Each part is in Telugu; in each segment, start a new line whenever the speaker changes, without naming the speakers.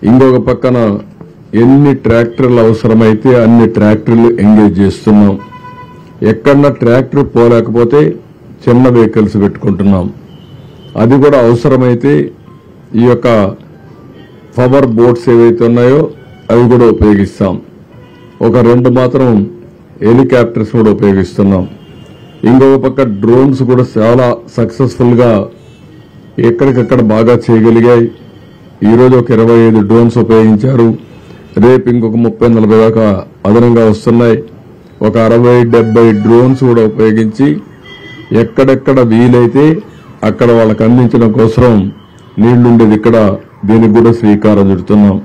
ఇంకొక పక్కన ఎన్ని ట్రాక్టర్లు అవసరమైతే అన్ని ట్రాక్టర్లు ఎంగేజ్ చేస్తున్నాం. ఎక్కడన్నా ట్రాక్టర్ పోలేకపోతే చిన్న వెహికల్స్ పెట్టుకుంటున్నాం. అది కూడా అవసరమైతే ఈ యొక్క పవర్ బోట్స్ ఏవైతే ఉన్నాయో అవి కూడా ఉపయోగిస్తాం. ఒక 2 మాత్రం హెలికాప్టర్స్ కూడా ఉపయోగిస్తున్నాం. ఇంకొక పక్క డ్రోన్స్ కూడా చాలా సక్సెస్ఫుల్ గా ఎక్కడికక్కడ బాగా చేయగలిగాయి. ఈరోజు ఒక 25 డ్రోన్స్ ఉపయోగించారు. రేపు ఇంకొక 30-40 దాకా అదనంగా వస్తున్నాయి. ఒక 60-70 డ్రోన్స్ కూడా ఉపయోగించి ఎక్కడెక్కడ వీలైతే అక్కడ వాళ్ళకి అందించడం కోసం నీళ్లుండేది ఇక్కడ దీనికి కూడా శ్రీకారం చుడుతున్నాం.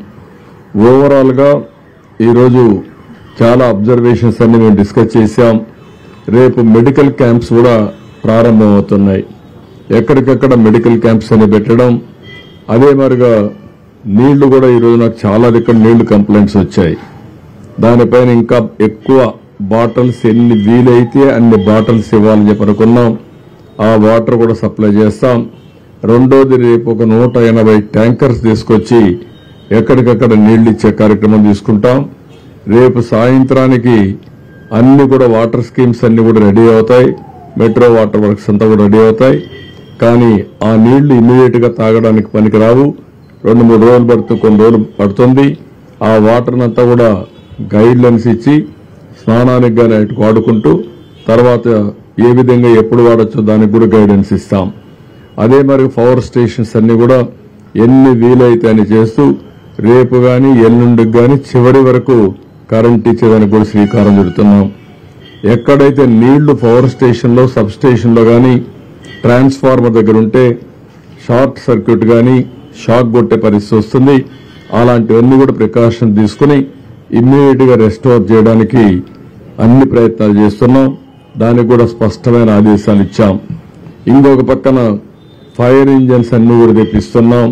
ఓవరాల్ గా ఈరోజు చాలా అబ్జర్వేషన్స్ అన్ని మేము డిస్కస్ చేశాం. రేపు మెడికల్ క్యాంప్స్ కూడా ప్రారంభమవుతున్నాయి. ఎక్కడికక్కడ మెడికల్ క్యాంప్స్ అని పెట్టడం. అదే మరిగా నీళ్లు కూడా ఈరోజు నాకు చాలా దగ్గర నీళ్లు కంప్లైంట్స్ వచ్చాయి. దానిపైన ఇంకా ఎక్కువ బాటిల్స్ ఎన్ని వీలైతే అన్ని బాటిల్స్ ఇవ్వాలని చెప్పి అనుకున్నాం. ఆ వాటర్ కూడా సప్లై చేస్తాం. రెండోది రేపు ఒక 180 ట్యాంకర్స్ తీసుకొచ్చి ఎక్కడికక్కడ నీళ్లు ఇచ్చే కార్యక్రమం తీసుకుంటాం. రేపు సాయంత్రానికి అన్ని కూడా వాటర్ స్కీమ్స్ అన్ని కూడా రెడీ అవుతాయి. మెట్రో వాటర్ వర్క్స్ అంతా కూడా రెడీ అవుతాయి. కానీ ఆ నీళ్లు ఇమ్మీడియట్ గా తాగడానికి పనికిరావు. 2-3 రోజులు పడుతుంది, కొన్ని రోజులు పడుతుంది. ఆ వాటర్ అంతా కూడా గైడ్ లైన్స్ ఇచ్చి స్నానానికి గానీ అటు వాడుకుంటూ తర్వాత ఏ విధంగా ఎప్పుడు వాడచ్చో దానికి కూడా గైడెన్స్ ఇస్తాం. అదే మరి పవర్ స్టేషన్స్ అన్ని కూడా ఎన్ని వీలైతే అని చేస్తూ రేపు గాని ఎల్లుండికి గాని చివరి వరకు కరెంట్ ఇచ్చేదానికి కూడా శ్రీకారం చుడుతున్నాం. ఎక్కడైతే నీళ్లు పవర్ స్టేషన్ లో సబ్ స్టేషన్ లో గాని ట్రాన్స్ఫార్మర్ దగ్గర ఉంటే షార్ట్ సర్క్యూట్ గాని షాక్ కొట్టే పరిస్థితి వస్తుంది. అలాంటివన్నీ కూడా ప్రికాషన్ తీసుకుని ఇమ్మీడియట్ గా రెస్టోర్ చేయడానికి అన్ని ప్రయత్నాలు చేస్తున్నాం. దానికి కూడా స్పష్టమైన ఆదేశాలు ఇచ్చాం. ఇంకొక పక్కన ఫైర్ ఇంజన్స్ అన్ని కూడా తెప్పిస్తున్నాం.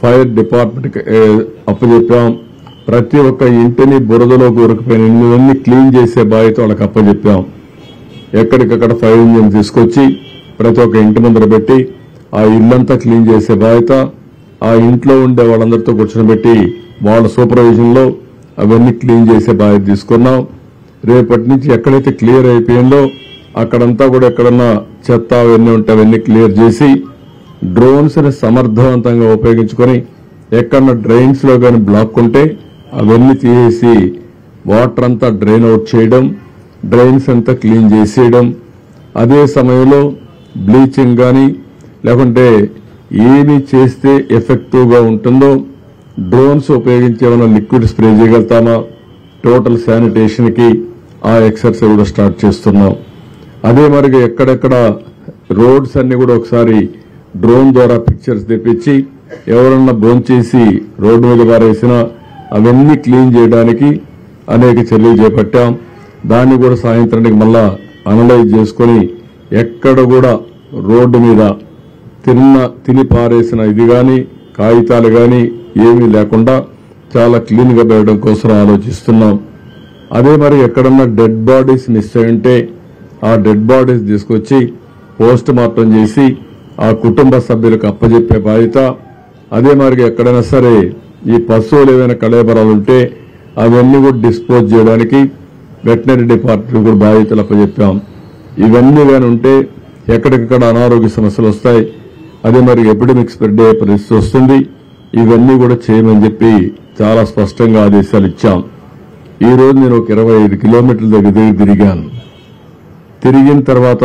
Fire department అప్పచెప్పాం. ప్రతి ఒక్క ఇంటిని బురదలో కూరుకుపోయిన ఇళ్ళన్నీ క్లీన్ చేసే బాధ్యత వాళ్ళకి అప్పచెప్పాం. ఎక్కడికక్కడ ఫైర్ ఇంజన్ తీసుకొచ్చి ప్రతి ఒక్క ఇంటి ముందర పెట్టి ఆ ఇల్లంతా క్లీన్ చేసే బాధ్యత ఆ ఇంట్లో ఉండే వాళ్ళందరితో కూర్చొని వాళ్ళ సూపర్విజన్ లో అవన్నీ క్లీన్ చేసే బాధ్యత తీసుకున్నాం. రేపటి నుంచి ఎక్కడైతే క్లియర్ అయిపోయిందో అక్కడంతా కూడా ఎక్కడన్నా చెత్త అవన్నీ ఉంటే అవన్నీ క్లియర్ చేసి డ్రోన్స్ ని సమర్థవంతంగా ఉపయోగించుకొని ఎక్కడన్నా డ్రైన్స్ లో గాని బ్లాక్ ఉంటే అవన్నీ తీసేసి వాటర్ అంతా డ్రైన్ అవుట్ చేయడం, డ్రైన్స్ అంతా క్లీన్ చేసేయడం. అదే సమయంలో బ్లీచింగ్ గాని లేకుంటే ఏమి చేస్తే ఎఫెక్టివ్ గా ఉంటుందో డ్రోన్స్ ఉపయోగించి ఏమైనా లిక్విడ్ స్ప్రే చేయగలుగుతామా, టోటల్ శానిటేషన్ కి ఆ ఎక్సర్సైజ్ కూడా స్టార్ట్ చేస్తున్నాం. అదే మరిగా ఎక్కడెక్కడ రోడ్స్ అన్ని కూడా ఒకసారి డ్రోన్ ద్వారా పిక్చర్స్ తెప్పించి ఎవరన్నా భోంచేసి రోడ్డు మీద పారేసినా అవన్నీ క్లీన్ చేయడానికి అనేక చర్యలు చేపట్టాం. దాన్ని కూడా సాయంత్రానికి మళ్ళా అనలైజ్ చేసుకుని ఎక్కడ కూడా రోడ్డు మీద తిని పారేసిన ఇది గాని కాగితాలు గాని ఏమీ లేకుండా చాలా క్లీన్ గా పెట్టడం కోసం ఆలోచిస్తున్నాం. అదే మరి ఎక్కడన్నా డెడ్ బాడీస్ మిస్ అయి ఉంటే ఆ డెడ్ బాడీస్ తీసుకొచ్చి పోస్ట్ మార్టం చేసి ఆ కుటుంబ సభ్యులకు అప్పజెప్పే బాధ్యత. అదే మరి ఎక్కడైనా సరే ఈ పశువులు ఏవైనా కళేబరాలు ఉంటే అవన్నీ కూడా డిస్పోజ్ చేయడానికి వెటనరీ డిపార్ట్మెంట్ కూడా బాధ్యతలు అప్పచెప్పాం. ఇవన్నీ కానీ ఉంటే ఎక్కడికక్కడ అనారోగ్య సమస్యలు వస్తాయి. అదే మరి ఎపిడమిక్ స్ప్రెడ్ అయ్యే పరిస్థితి వస్తుంది. ఇవన్నీ కూడా చేయమని చెప్పి చాలా స్పష్టంగా ఆదేశాలు ఇచ్చాం. ఈ రోజు నేను ఒక 25 కిలోమీటర్ల దగ్గర తిరిగాను. తిరిగిన తర్వాత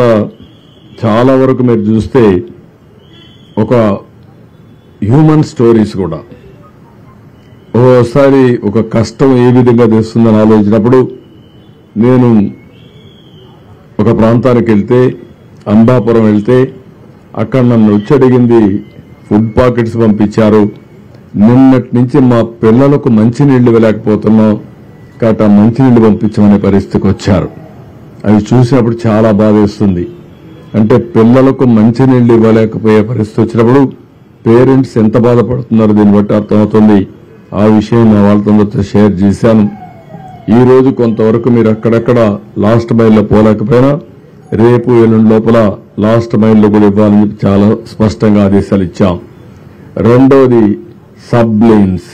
చాలా వరకు మీరు చూస్తే ఒక హ్యూమన్ స్టోరీస్ కూడా ఓసారి ఒక కష్టం ఏ విధంగా తెస్తుందని ఆలోచించినప్పుడు నేను ఒక ప్రాంతానికి వెళ్తే అంబాపురం వెళ్తే అక్కడ నన్ను వచ్చి అడిగింది ఫుడ్ పాకెట్స్ పంపించారు. నిన్నటి నుంచి మా పిల్లలకు మంచినీళ్లు ఇవ్వలేకపోతున్నాం కాబట్టి ఆ మంచినీళ్లు పంపించమనే పరిస్థితికి వచ్చారు. అవి చూసినప్పుడు చాలా బాధేస్తుంది. అంటే పిల్లలకు మంచినీళ్లు ఇవ్వలేకపోయే పరిస్థితి వచ్చినప్పుడు పేరెంట్స్ ఎంత బాధపడుతున్నారో దీన్ని బట్టి అర్థమవుతుంది. ఆ విషయం నా వాళ్ళతో షేర్ చేశాను. ఈ రోజు కొంతవరకు మీరు అక్కడక్కడ లాస్ట్ మైల్లో పోలేకపోయినా రేపు ఎల్లుండి లోపల లాస్ట్ మైల్లో కూడా ఇవ్వాలని చాలా స్పష్టంగా ఆదేశాలు ఇచ్చాం. రెండోది సబ్ లేన్స్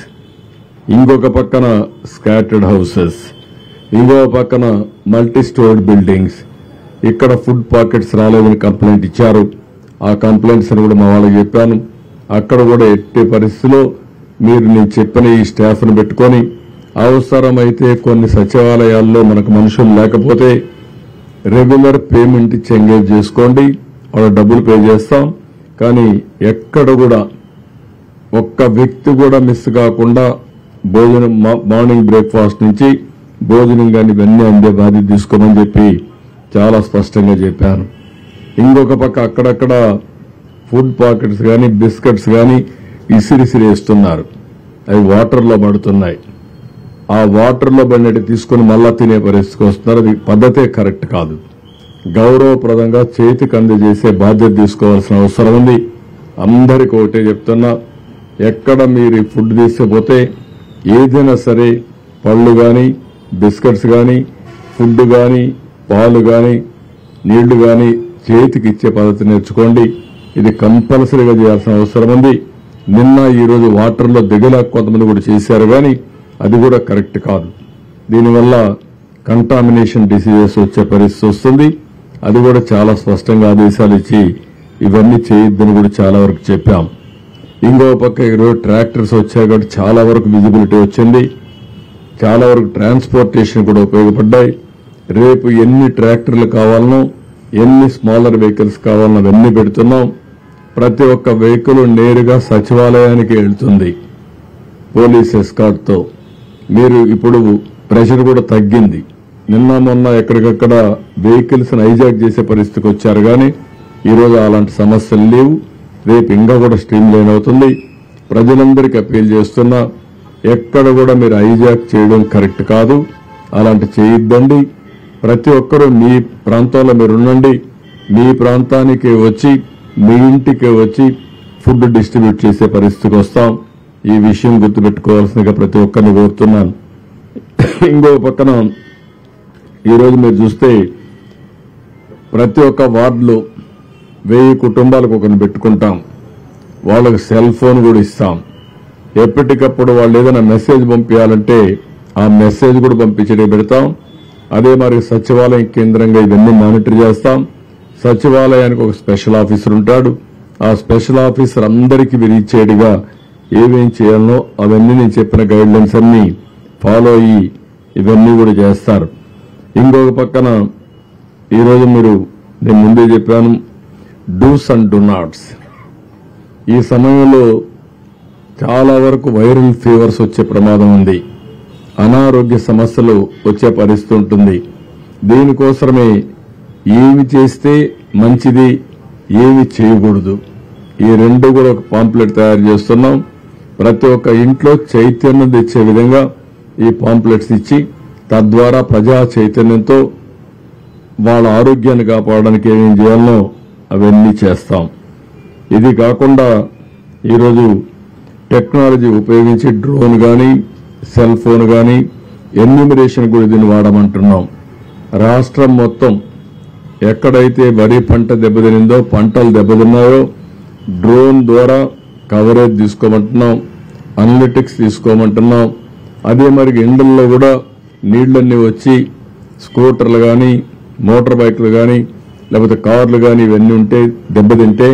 ఇంకొక పక్కన స్కాటర్డ్ హౌసెస్, ఇంకొక పక్కన మల్టీ స్టోర్డ్ బిల్డింగ్స్. ఇక్కడ ఫుడ్ పాకెట్స్ రాలేదని కంప్లైంట్ ఇచ్చారు. ఆ కంప్లైంట్స్ కూడా మా వాళ్ళకి చెప్పాను. అక్కడ కూడా ఎట్టి పరిస్థితిలో మీరు నేను చెప్పిన ఈ స్టాఫ్ను పెట్టుకొని అవసరమైతే కొన్ని సచివాలయాల్లో మనకు మనుషులు లేకపోతే రెగ్యులర్ పేమెంట్ ఇచ్చి ఎంగేజ్ చేసుకోండి, వాళ్ళ డబ్బులు పే చేస్తాం. కానీ ఎక్కడ కూడా ఒక్క వ్యక్తి కూడా మిస్ కాకుండా భోజనం మార్నింగ్ బ్రేక్ఫాస్ట్ నుంచి భోజనం కానీ ఇవన్నీ అందే బాధ్యత తీసుకోమని చెప్పి చాలా స్పష్టంగా చెప్పాను. ఇంకొక పక్క అక్కడక్కడ ఫుడ్ పాకెట్స్ కానీ బిస్కెట్స్ కానీ ఇసిరిసిరేస్తున్నారు. అవి వాటర్లో పడుతున్నాయి. ఆ వాటర్లో పడినట్టు తీసుకుని మళ్ళా తినే పరిస్థితికి వస్తున్నారు. అది పద్ధతే కరెక్ట్ కాదు. గౌరవప్రదంగా చేతికి అందజేసే బాధ్యత తీసుకోవాల్సిన అవసరం ఉంది. అందరికీ ఒకటే చెప్తున్నా, ఎక్కడ మీరు ఫుడ్ తీసుకుపోతే ఏదైనా సరే పళ్ళు కానీ బిస్కెట్స్ కానీ ఫుడ్ కానీ పాలు కానీ నీళ్లు కానీ చేతికి ఇచ్చే పద్ధతి నేర్చుకోండి. ఇది కంపల్సరీగా చేయాల్సిన అవసరం ఉంది. నిన్న ఈరోజు వాటర్లో దిగలేక కొంతమంది కూడా చేశారు, కానీ అది కూడా కరెక్ట్ కాదు. దీనివల్ల కంటామినేషన్ డిసీజెస్ వచ్చే పరిస్థితి వస్తుంది. అది కూడా చాలా స్పష్టంగా ఆదేశాలు ఇచ్చి ఇవన్నీ చేయొద్దని కూడా చాలా వరకు చెప్పాం. ఇంకో పక్క ఈరోజు ట్రాక్టర్స్ వచ్చాయి కాబట్టి చాలా వరకు విజిబిలిటీ వచ్చింది. చాలా వరకు ట్రాన్స్పోర్టేషన్ కూడా ఉపయోగపడ్డాయి. రేపు ఎన్ని ట్రాక్టర్లు కావాలనో ఎన్ని స్మాలర్ వెహికల్స్ కావాలనో అవన్నీ పెడుతున్నాం. ప్రతి ఒక్క వెహికల్ నేరుగా సచివాలయానికి వెళ్తుంది పోలీస్ ఎస్కార్ట్తో. మీరు ఇప్పుడు ప్రెషర్ కూడా తగ్గింది. నిన్న మొన్న ఎక్కడికక్కడ వెహికల్స్ హైజాక్ చేసే పరిస్థితికి వచ్చారు, కానీ ఈరోజు అలాంటి సమస్యలు లేవు. రేపు ఇంకా కూడా స్ట్రీమ్ లైన్ అవుతుంది. ప్రజలందరికీ అప్పీల్ చేస్తున్నా, ఎక్కడ కూడా మీరు హైజాక్ చేయడం కరెక్ట్ కాదు. అలాంటి చేయొద్దండి. ప్రతి ఒక్కరూ మీ ప్రాంతంలో మీరు ఉండండి. మీ ప్రాంతానికి వచ్చి మీ ఇంటికి వచ్చి ఫుడ్ డిస్ట్రిబ్యూట్ చేసే పరిస్థితికి వస్తాం. ఈ విషయం గుర్తుపెట్టుకోవాల్సిందిగా ప్రతి ఒక్కరిని కోరుతున్నాను. ఇంకో పక్కన ఈరోజు మీరు చూస్తే ప్రతి ఒక్క వార్డులో 1000 కుటుంబాలకు ఒకరిని పెట్టుకుంటాం. వాళ్ళకి సెల్ ఫోన్ కూడా ఇస్తాం. ఎప్పటికప్పుడు వాళ్ళు ఏదైనా మెసేజ్ పంపించాలంటే ఆ మెసేజ్ కూడా పంపించడం పెడతాం. అదే మరి సచివాలయం కేంద్రంగా ఇవన్నీ మానిటర్ చేస్తాం. సచివాలయానికి ఒక స్పెషల్ ఆఫీసర్ ఉంటాడు. ఆ స్పెషల్ ఆఫీసర్ అందరికీ విరిచేడిగా ఏమేం చేయాలనో అవన్నీ నేను చెప్పిన గైడ్ లైన్స్ అన్ని ఫాలో అయ్యి ఇవన్నీ కూడా చేస్తారు. ఇంకొక పక్కన ఈరోజు నేను ముందే చెప్పాను, డూస్ అండ్ డు నాట్స్. ఈ సమయంలో చాలా వరకు వైరల్ ఫీవర్స్ వచ్చే ప్రమాదం ఉంది. అనారోగ్య సమస్యలు వచ్చే పరిస్థితి ఉంటుంది. దీనికోసమే ఏమి చేస్తే మంచిది, ఏమి చేయకూడదు, ఈ రెండు కూడా ఒక పాంప్లెట్ తయారు చేస్తున్నాం. ప్రతి ఒక్క ఇంట్లో చైతన్యం తెచ్చే విధంగా ఈ పాంప్లెట్స్ ఇచ్చి తద్వారా ప్రజా చైతన్యంతో వాళ్ళ ఆరోగ్యాన్ని కాపాడడానికి ఏమేం చేయాలనో అవన్నీ చేస్తాం. ఇది కాకుండా ఈరోజు టెక్నాలజీ ఉపయోగించి డ్రోన్ కానీ సెల్ ఫోన్ కానీ ఎన్యూమరేషన్ కూడా దీన్ని వాడమంటున్నాం. రాష్ట్రం మొత్తం ఎక్కడైతే వరి పంట దెబ్బతినిందో, పంటలు దెబ్బతిన్నాయో డ్రోన్ ద్వారా కవరేజ్ తీసుకోమంటున్నాం, అనలిటిక్స్ తీసుకోమంటున్నాం. అదే మరి ఎండల్లో కూడా నీళ్లన్నీ వచ్చి స్కూటర్లు కానీ మోటార్ బైక్లు కానీ లేకపోతే కార్లు కానీ ఇవన్నీ ఉంటే దెబ్బతింటే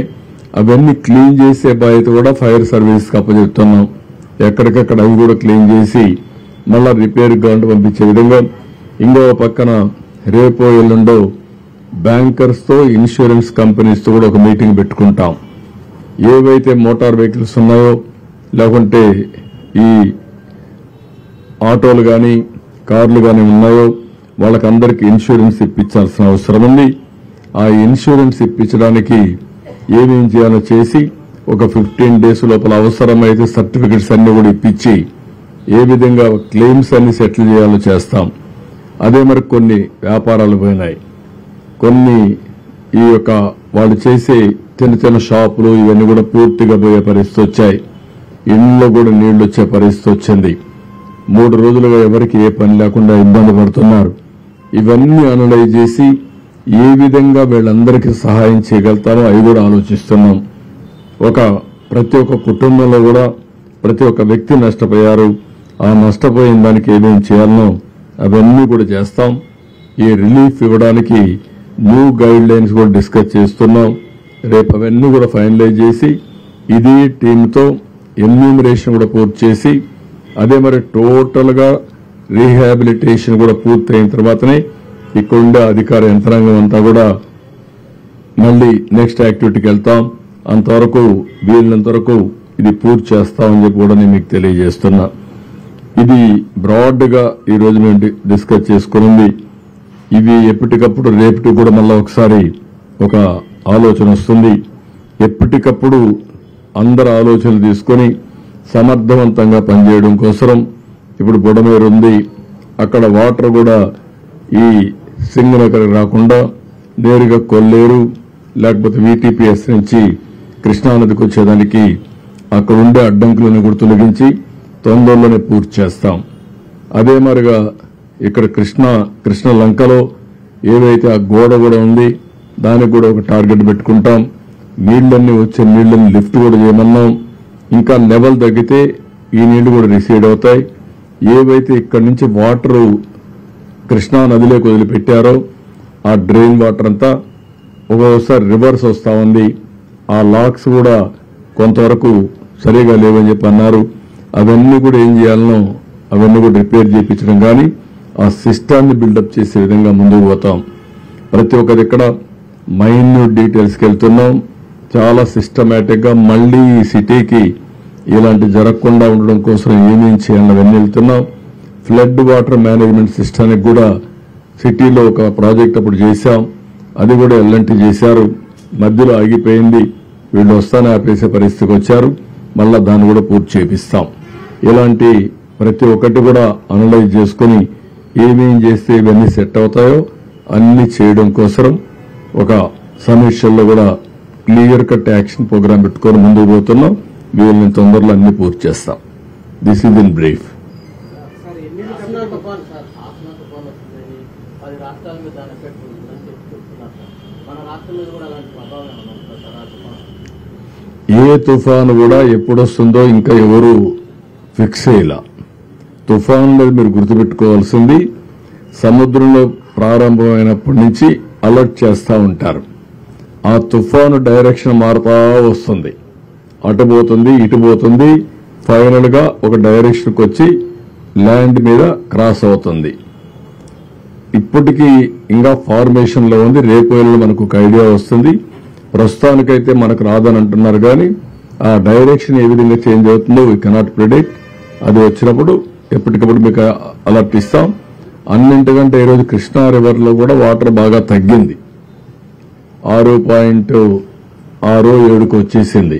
అవన్నీ క్లీన్ చేసే బాధ్యత కూడా ఫైర్ సర్వీస్కి అప్పచెప్తున్నాం. ఎక్కడికక్కడ అవి కూడా క్లీన్ చేసి మళ్ళా రిపేర్ గ్రౌండ్ పంపించే విధంగా. ఇంకో పక్కన రేపో ఎల్లుండో బ్యాంకర్స్తో ఇన్సూరెన్స్ కంపెనీస్తో కూడా ఒక మీటింగ్ పెట్టుకుంటాం. ఏవైతే మోటార్ వెహికల్స్ ఉన్నాయో లేకుంటే ఈ ఆటోలు కానీ కార్లు కానీ ఉన్నాయో వాళ్ళకందరికీ ఇన్సూరెన్స్ ఇప్పించాల్సిన అవసరం ఉంది. ఆ ఇన్సూరెన్స్ ఇప్పించడానికి ఏమేం చేయాలో చేసి ఒక 15 days లోపల అవసరమైతే సర్టిఫికెట్స్ అన్ని కూడా ఇప్పించి ఏ విధంగా క్లెయిమ్స్ అన్ని సెటిల్ చేయాలో చేస్తాం. అదే మరి కొన్ని వ్యాపారాలు పోయినాయి, కొన్ని ఈ యొక్క వాళ్ళు చేసే చిన్న చిన్న షాపులు ఇవన్నీ కూడా పూర్తిగా పోయే పరిస్థితి వచ్చాయి. ఇళ్లలో కూడా నీళ్లు వచ్చే పరిస్థితి వచ్చింది. 3 రోజులుగా ఎవరికి ఏ పని లేకుండా ఇబ్బంది పడుతున్నారు. ఇవన్నీ అనలైజ్ చేసి ఏ విధంగా వీళ్ళందరికీ సహాయం చేయగలుగుతామో అవి కూడా ఆలోచిస్తున్నాం. ప్రతి ఒక్క కుటుంబంలో కూడా ప్రతి ఒక్క వ్యక్తి నష్టపోయారు. ఆ నష్టపోయిన దానికి ఏమేం చేయాలనో అవన్నీ కూడా చేస్తాం. ఈ రిలీఫ్ ఇవ్వడానికి న్యూ గైడ్ లైన్స్ కూడా డిస్కస్ చేస్తున్నాం. రేపు అవన్నీ కూడా ఫైనలైజ్ చేసి ఇది టీంతో ఎన్యూమరేషన్ కూడా పూర్తి చేసి అదే మరి టోటల్ గా రీహాబిలిటేషన్ కూడా పూర్తయిన తర్వాతనే ఇక్కడుండే అధికార యంత్రాంగం అంతా కూడా మళ్లీ నెక్స్ట్ యాక్టివిటీకి వెళ్తాం. అంతవరకు వీళ్ళంత వరకు ఇది పూర్తి చేస్తామని చెప్పి కూడా నేను మీకు తెలియజేస్తున్నా. ఇది బ్రాడ్ గా ఈ రోజు మేము డిస్కస్ చేసుకున్నది. ఇవి ఎప్పటికప్పుడు రేపటి కూడా మళ్ళా ఒకసారి ఒక ఆలోచన వస్తుంది. ఎప్పటికప్పుడు అందరు ఆలోచనలు తీసుకుని సమర్థవంతంగా పనిచేయడం కోసం ఇప్పుడు బుడమేరు ఉంది, అక్కడ వాటర్ కూడా ఈ సింగనగర్ రాకుండా నేరుగా కొల్లేరు లేకపోతే వీటీపీఎస్ నుంచి కృష్ణానదికి వచ్చేదానికి అక్కడ ఉండే అడ్డంకులను కూడా తొలగించి తొందరలోనే పూర్తి చేస్తాం. అదే మరిగా ఇక్కడ కృష్ణ లంకలో ఏదైతే ఆ గోడ కూడా ఉంది దానికి కూడా ఒక టార్గెట్ పెట్టుకుంటాం. నీళ్లన్నీ వచ్చే నీళ్లను లిఫ్ట్ కూడా చేయమన్నాం. ఇంకా లెవెల్ తగ్గితే ఈ నీళ్లు కూడా రిసీడ్ అవుతాయి. ఏవైతే ఇక్కడి నుంచి వాటర్ కృష్ణా నదిలోకి వదిలిపెట్టారో ఆ డ్రైన్ వాటర్ అంతా ఒక్కొక్కసారి రివర్స్ వస్తా ఉంది. ఆ లాక్స్ కూడా కొంతవరకు సరిగా లేవని చెప్పి అన్నారు. అవన్నీ కూడా ఏం చేయాలనో అవన్నీ కూడా రిపేర్ చేయించడం కానీ ఆ సిస్టాన్ని బిల్డప్ చేసే విధంగా ముందుకు పోతాం. ప్రతి ఒక్కరి ఇక్కడ మైన్యూట్ డీటెయిల్స్కి వెళ్తున్నాం. చాలా సిస్టమేటిక్ గా మళ్లీ ఈ సిటీకి ఇలాంటి జరగకుండా ఉండడం కోసం ఏమేం చేయాలని అవన్నీ వెళ్తున్నాం. ఫ్లడ్ వాటర్ మేనేజ్మెంట్ సిస్టానికి కూడా సిటీలో ఒక ప్రాజెక్ట్ అప్పుడు చేశాం. అది కూడా ఎల్ఎన్టీ చేశారు. మధ్యలో ఆగిపోయింది. వీళ్ళు వస్తానే ఆపేసే పరిస్థితికి వచ్చారు. మళ్ళా దాన్ని కూడా పూర్తి చేపిస్తాం. ఇలాంటి ప్రతి ఒక్కటి కూడా అనలైజ్ చేసుకుని ఏమేం చేస్తే ఇవన్నీ సెట్ అవుతాయో అన్ని చేయడం కోసం ఒక సమీక్షల్లో కూడా క్లియర్ కట్ యాక్షన్ ప్రోగ్రామ్ పెట్టుకొని ముందుకు పోతున్నాం. వీళ్ళని తొందరలో అన్ని పూర్తి చేస్తాం. This is in brief. ఏ తుఫాను కూడా ఎప్పుడొస్తుందో ఇంకా ఎవరు ఫిక్స్ అయ్యేలా. తుఫాను మీద మీరు గుర్తుపెట్టుకోవాల్సింది సముద్రంలో ప్రారంభమైనప్పటి నుంచి అలర్ట్ చేస్తూ ఉంటారు. ఆ తుఫాను డైరెక్షన్ మారుతా వస్తుంది. అటు పోతుంది, ఇటు పోతుంది, ఫైనల్ గా ఒక డైరెక్షన్కి వచ్చి ల్యాండ్ మీద క్రాస్ అవుతుంది. ఇప్పటికీ ఇంకా ఫార్మేషన్ లో ఉంది. రేపు మనకు ఒక ఐడియా వస్తుంది. ప్రస్తుతానికైతే మనకు రాదని అంటున్నారు కానీ ఆ డైరెక్షన్ ఏ విధంగా చేంజ్ అవుతుందో వీ కెనాట్ ప్రిడిక్ట్. అది వచ్చినప్పుడు ఎప్పటికప్పుడు మీకు అలర్ట్ ఇస్తాం. అన్నింటికంటే ఈరోజు కృష్ణా రివర్ లో కూడా వాటర్ బాగా తగ్గింది. 6.67కు వచ్చేసింది.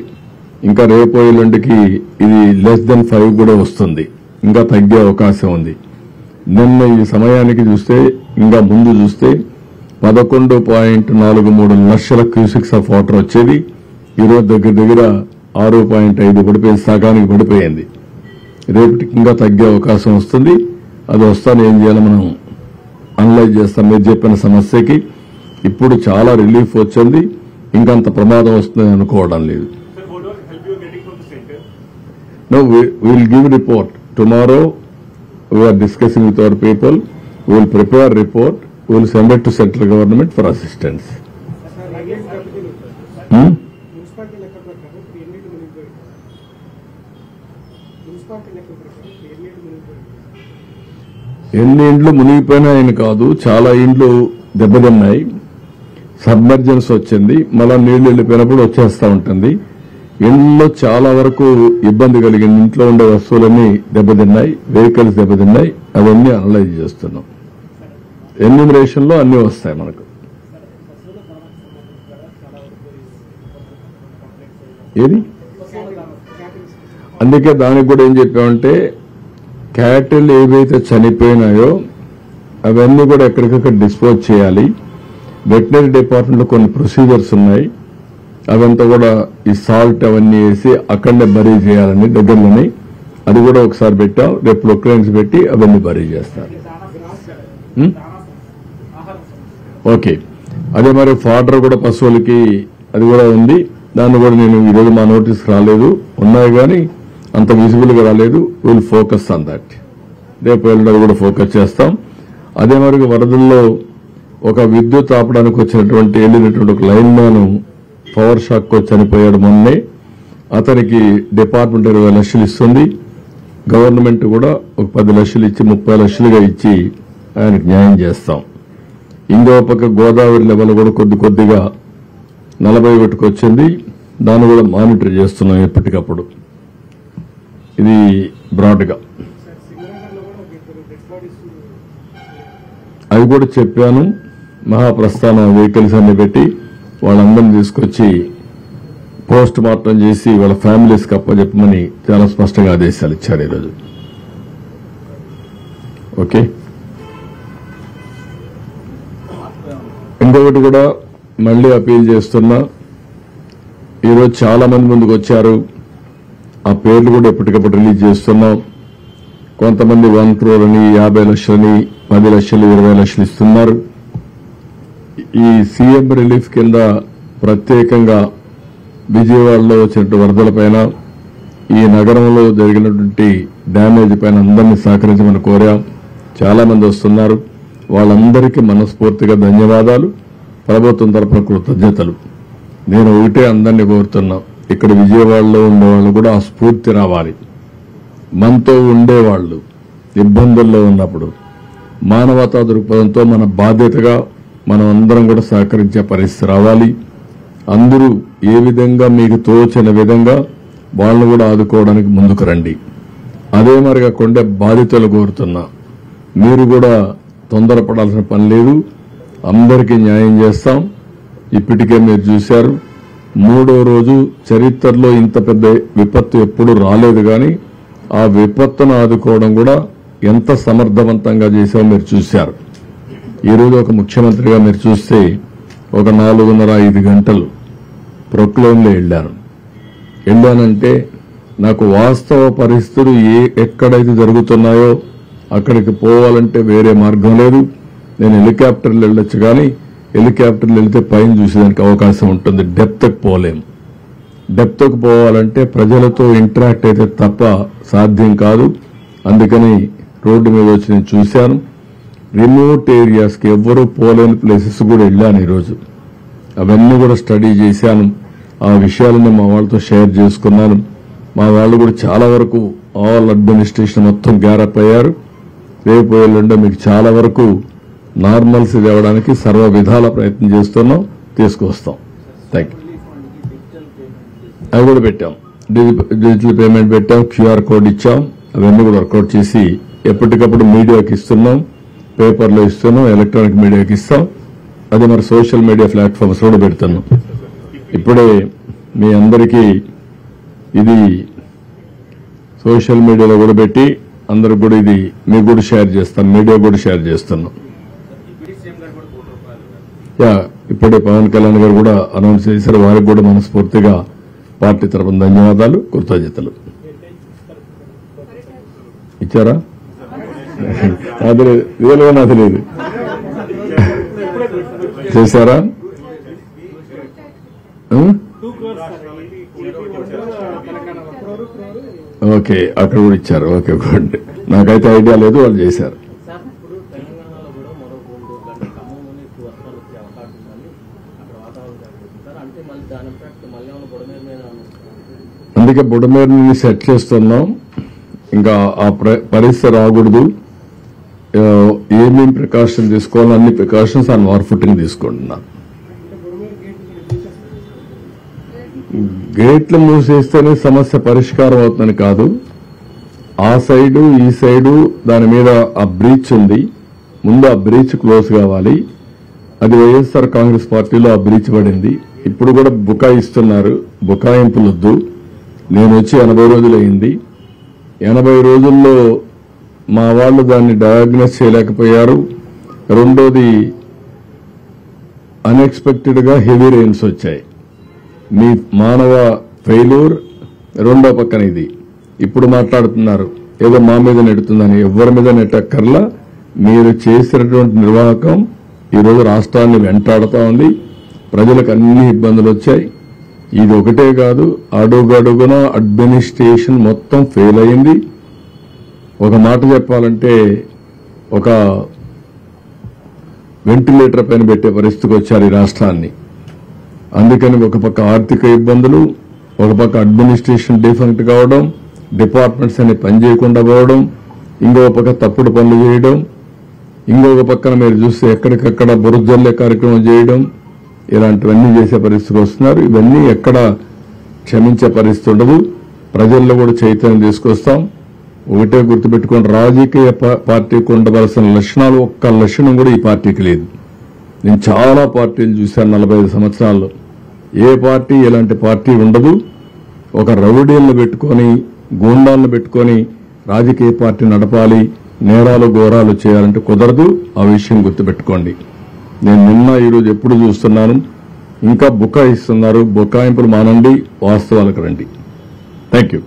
ఇంకా రేపు ఎల్లుండికి ఇది <5 కూడా వస్తుంది. ఇంకా తగ్గే అవకాశం ఉంది. నిన్న ఈ సమయానికి చూస్తే ఇంకా ముందు చూస్తే 11.43 లక్షల క్యూసిక్స్ ఆఫ్ వాటర్ వచ్చేది. ఈరోజు దగ్గర 6.5 పడిపోయింది, సగానికి పడిపోయింది. రేపటికి ఇంకా తగ్గే అవకాశం వస్తుంది. అది వస్తాను ఏం చేయాలో మనం అనలైజ్ చేస్తాం. మీరు చెప్పిన సమస్యకి ఇప్పుడు చాలా రిలీఫ్ వచ్చింది. ఇంకంత ప్రమాదం వస్తుందని అనుకోవడం లేదు. No, we will give report. Tomorrow we are discussing with our people. We will prepare report. We will send it to central government for assistance. ఎన్ని ఇండ్లు మునిగిపోయినాయని కాదు, చాలా ఇండ్లు దెబ్బతిన్నాయి. సబ్మర్జెన్స్ వచ్చింది. మళ్ళా నీళ్లు వెళ్ళిపోయినప్పుడు వచ్చేస్తా ఉంటుంది. ఇంట్లో చాలా వరకు ఇబ్బంది కలిగింది. ఇంట్లో ఉండే వస్తువులన్నీ దెబ్బతిన్నాయి, వెహికల్స్ దెబ్బతిన్నాయి. అవన్నీ అనలైజ్ చేస్తున్నాం. ఎన్యూమరేషన్ లో అన్ని వస్తాయి మనకు. ఏది అందుకే దానికి కూడా ఏం చెప్పామంటే క్యాటిల్ ఏవైతే చనిపోయినాయో అవన్నీ కూడా ఎక్కడికక్కడ డిస్పోజ్ చేయాలి. వెటనరీ డిపార్ట్మెంట్ లో కొన్ని ప్రొసీజర్స్ ఉన్నాయి. అవంతా కూడా ఈ సాల్ట్ అవన్నీ వేసి అక్కడనే బరీ చేయాలని దగ్గరలోనే. అది కూడా ఒకసారి పెట్టాం. రేపు ప్రొక్లైన్స్ పెట్టి అవన్నీ బరీ చేస్తారు. ఓకే. అదే మరి ఫాడర్ కూడా పశువులకి అది కూడా ఉంది. దాన్ని కూడా నేను ఈరోజు మా నోటీస్ రాలేదు, ఉన్నాయి కానీ అంత విజిబుల్ గా రాలేదు. Will focus on that. రేపు ఎల్లుండి కూడా ఫోకస్ చేస్తాం. అదే మరి వరదల్లో ఒక విద్యుత్ ఆపడానికి వెళ్ళినటువంటి ఒక లైన్ మ్యాన్ పవర్ షాక్ తో చనిపోయాడు మొన్నే. అతనికి డిపార్ట్మెంట్ 20 లక్షలు ఇస్తుంది. గవర్నమెంట్ కూడా ఒక 10 లక్షలు ఇచ్చి 30 లక్షలుగా ఇచ్చి ఆయనకు న్యాయం చేస్తాం. ఇంకో పక్క గోదావరి లెవెల్ కూడా కొద్దిగా 41కి వచ్చింది. దాన్ని కూడా మానిటర్ చేస్తున్నాం ఎప్పటికప్పుడు. ఇది బ్రాడ్గా అది కూడా చెప్పాను. మహాప్రస్థానం వెహికల్స్ అన్ని పెట్టి వాళ్ళందరినీ తీసుకొచ్చి పోస్ట్ మార్టం చేసి వాళ్ళ ఫ్యామిలీస్కి అప్పచెప్పమని చాలా స్పష్టంగా ఆదేశాలు ఇచ్చారు ఈరోజు. ఓకే, ఇంకొకటి కూడా మళ్లీ అపీల్ చేస్తున్నా. ఈరోజు చాలా మంది ముందుకు వచ్చారు. ఆ పేర్లు కూడా ఎప్పటికప్పుడు రిలీజ్ చేస్తున్నాం. కొంతమంది 1 crore అని 50 లక్షలని 10 లక్షలు 20 లక్షలు ఇస్తున్నారు. ఈ సీఎం రిలీఫ్ కింద ప్రత్యేకంగా విజయవాడలో వచ్చినటువంటి వరదలపైన, ఈ నగరంలో జరిగినటువంటి డ్యామేజ్ పైన అందరినీ సహకరించమని కోరాం. చాలా మంది వస్తున్నారు. వాళ్ళందరికీ మనస్ఫూర్తిగా ధన్యవాదాలు, ప్రభుత్వం తరపున కృతజ్ఞతలు. నేను ఒకటే అందరినీ కోరుతున్నా, ఇక్కడ విజయవాడలో ఉండేవాళ్ళు కూడా ఆ స్ఫూర్తి రావాలి. మనతో ఉండేవాళ్లు ఇబ్బందుల్లో ఉన్నప్పుడు మానవతా దృక్పథంతో మన బాధ్యతగా మనం అందరం కూడా సహకరించే పరిస్థితి రావాలి. అందరూ ఏ విధంగా మీకు తోచిన విధంగా వాళ్ళను కూడా ఆదుకోవడానికి ముందుకు రండి. అదే మరిగా కొండే బాధితులు కోరుతున్నా, మీరు కూడా తొందరపడాల్సిన పని లేదు. అందరికీ న్యాయం చేస్తాం. ఇప్పటికే మీరు చూశారు, 3వ రోజు చరిత్రలో ఇంత పెద్ద విపత్తు ఎప్పుడు రాలేదు. కానీ ఆ విపత్తును ఆదుకోవడం కూడా ఎంత సమర్థవంతంగా చేశామో మీరు చూశారు. ఈరోజు ఒక ముఖ్యమంత్రిగా మీరు చూస్తే ఒక 4:30-5 గంటలు ప్రొక్లైన్లో వెళ్ళానంటే నాకు వాస్తవ పరిస్థితులు ఎక్కడైతే జరుగుతున్నాయో అక్కడికి పోవాలంటే వేరే మార్గం లేదు. నేను హెలికాప్టర్లు వెళ్ళొచ్చు, కానీ హెలికాప్టర్లు వెళ్తే పైన చూసేదానికి అవకాశం ఉంటుంది. డెప్త్కి పోలేం. డెప్త్కి పోవాలంటే ప్రజలతో ఇంటరాక్ట్ అయితే తప్ప సాధ్యం కాదు. అందుకని రోడ్డు మీద వచ్చి నేను చూశాను. రిమోట్ ఏరియాస్కి ఎవ్వరూ పోలేని ప్లేసెస్ కూడా వెళ్ళాను ఈరోజు. అవన్నీ కూడా స్టడీ చేశాను. ఆ విషయాలను మా వాళ్ళతో షేర్ చేసుకున్నాను. మా వాళ్ళు కూడా చాలా వరకు ఆల్ అడ్మినిస్ట్రేషన్ మొత్తం గ్యారప్ అయ్యారు. రేపు ఎల్లుండి మీకు చాలా వరకు నార్మల్సీ తేవడానికి సర్వ విధాల ప్రయత్నం చేస్తున్నాం, తీసుకొస్తాం. Thank you. అవి కూడా పెట్టాం, డిజిటల్ పేమెంట్ పెట్టాం, క్యూఆర్ కోడ్ ఇచ్చాం. అవన్నీ కూడా వర్కౌట్ చేసి ఎప్పటికప్పుడు మీడియాకి ఇస్తున్నాం, పేపర్లో ఇస్తున్నాం, ఎలక్ట్రానిక్ మీడియాకి ఇస్తాం. అది మరి సోషల్ మీడియా ప్లాట్ఫామ్స్ కూడా పెడుతున్నాం. ఇప్పుడే మీ అందరికీ ఇది సోషల్ మీడియాలో కూడా పెట్టి అందరికి కూడా ఇది మీకు కూడా షేర్ చేస్తాం, మీడియా కూడా షేర్ చేస్తున్నాం. ఇప్పుడే పవన్ కళ్యాణ్ గారు కూడా అనౌన్స్ చేశారు. వారికి కూడా మనస్ఫూర్తిగా పార్టీ తరఫున ధన్యవాదాలు, కృతజ్ఞతలు. ఇచ్చారా? అది రియల్గా నాకు తెలియదు. చేశారా? ఓకే, అక్కడ కూడా ఇచ్చారు. Okay, good. నాకైతే ఐడియా లేదు, వాళ్ళు చేశారు. అందుకే బుడమేరుని సెట్ చేస్తున్నాం. ఇంకా ఆ పరిస్థితి రాకూడదు. ఏమేమి ప్రికాషన్ తీసుకోవాలో అన్ని ప్రికాషన్స్ ఆన్ వార్ ఫుటింగ్ తీసుకుంటున్నాం. గేట్లు మూసేస్తేనే సమస్య పరిష్కారం అవుతుందని కాదు. ఆ సైడు ఈ సైడు దాని మీద ఆ బ్రీచ్ ఉంది. ముందు ఆ బ్రీచ్ క్లోజ్ కావాలి. అది వైఎస్ఆర్ కాంగ్రెస్ పార్టీలో ఆ బ్రీచ్ పడింది. ఇప్పుడు కూడా బుకాయిస్తున్నారు. బుకాయింపులొద్దు. నేను వచ్చి 80 రోజులైంది. 80 రోజుల్లో మా వాళ్ళు దాన్ని డయాగ్నోస్ చేయలేకపోయారు. రెండోది, అన్ఎక్స్పెక్టెడ్ గా హెవీ రెయిన్స్ వచ్చాయి. మీ మానవ ఫెయిల్యూర్. రెండో పక్కన ఇది ఇప్పుడు మాట్లాడుతున్నారు ఏదో మా మీద నెడుతుందని. ఎవరి మీద నెట్టక్కర్లా. మీరు చేసినటువంటి నిర్వాహకం ఈరోజు రాష్ట్రాన్ని వెంటాడుతా ఉంది. ప్రజలకు అన్ని ఇబ్బందులు వచ్చాయి. ఇది ఒకటే కాదు, అడుగడుగున అడ్మినిస్ట్రేషన్ మొత్తం ఫెయిల్ అయింది. ఒక మాట చెప్పాలంటే ఒక వెంటిలేటర్ పైన పెట్టే పరిస్థితికి వచ్చారు ఈ రాష్ట్రాన్ని. అందుకని ఒక పక్క ఆర్థిక ఇబ్బందులు, ఒక పక్క అడ్మినిస్ట్రేషన్ డిఫెక్ట్ కావడం, డిపార్ట్మెంట్స్ అన్ని పనిచేయకుండా పోవడం, ఇంకొక పక్క తప్పుడు పనులు చేయడం, ఇంకొక పక్కన మీరు చూస్తే ఎక్కడికక్కడ బురజల్లే కార్యక్రమం చేయడం, ఇలాంటివన్నీ చేసే పరిస్థితికి వస్తున్నారు. ఇవన్నీ ఎక్కడ క్షమించే పరిస్థితి ఉండదు. ప్రజల్లో కూడా చైతన్యం తీసుకొస్తాం. ఒకటే గుర్తుపెట్టుకోండి, రాజకీయ పార్టీకి ఉండవలసిన లక్షణాలు ఒక్క లక్షణం కూడా ఈ పార్టీకి లేదు. నేను చాలా పార్టీలు చూశాను 45 సంవత్సరాల్లో. ఏ పార్టీ ఇలాంటి పార్టీ ఉండదు. ఒక రౌడీలను పెట్టుకొని, గూండాలను పెట్టుకొని రాజకీయ పార్టీ నడపాలి, నేరాలు ఘోరాలు చేయాలంటే కుదరదు. ఆ విషయం గుర్తుపెట్టుకోండి. నేను నిన్న ఈరోజు ఎప్పుడు చూస్తున్నాను, ఇంకా బుకాయిస్తున్నారు. బుకాయింపులు మానండి, వాస్తవాలకు రండి. Thank you.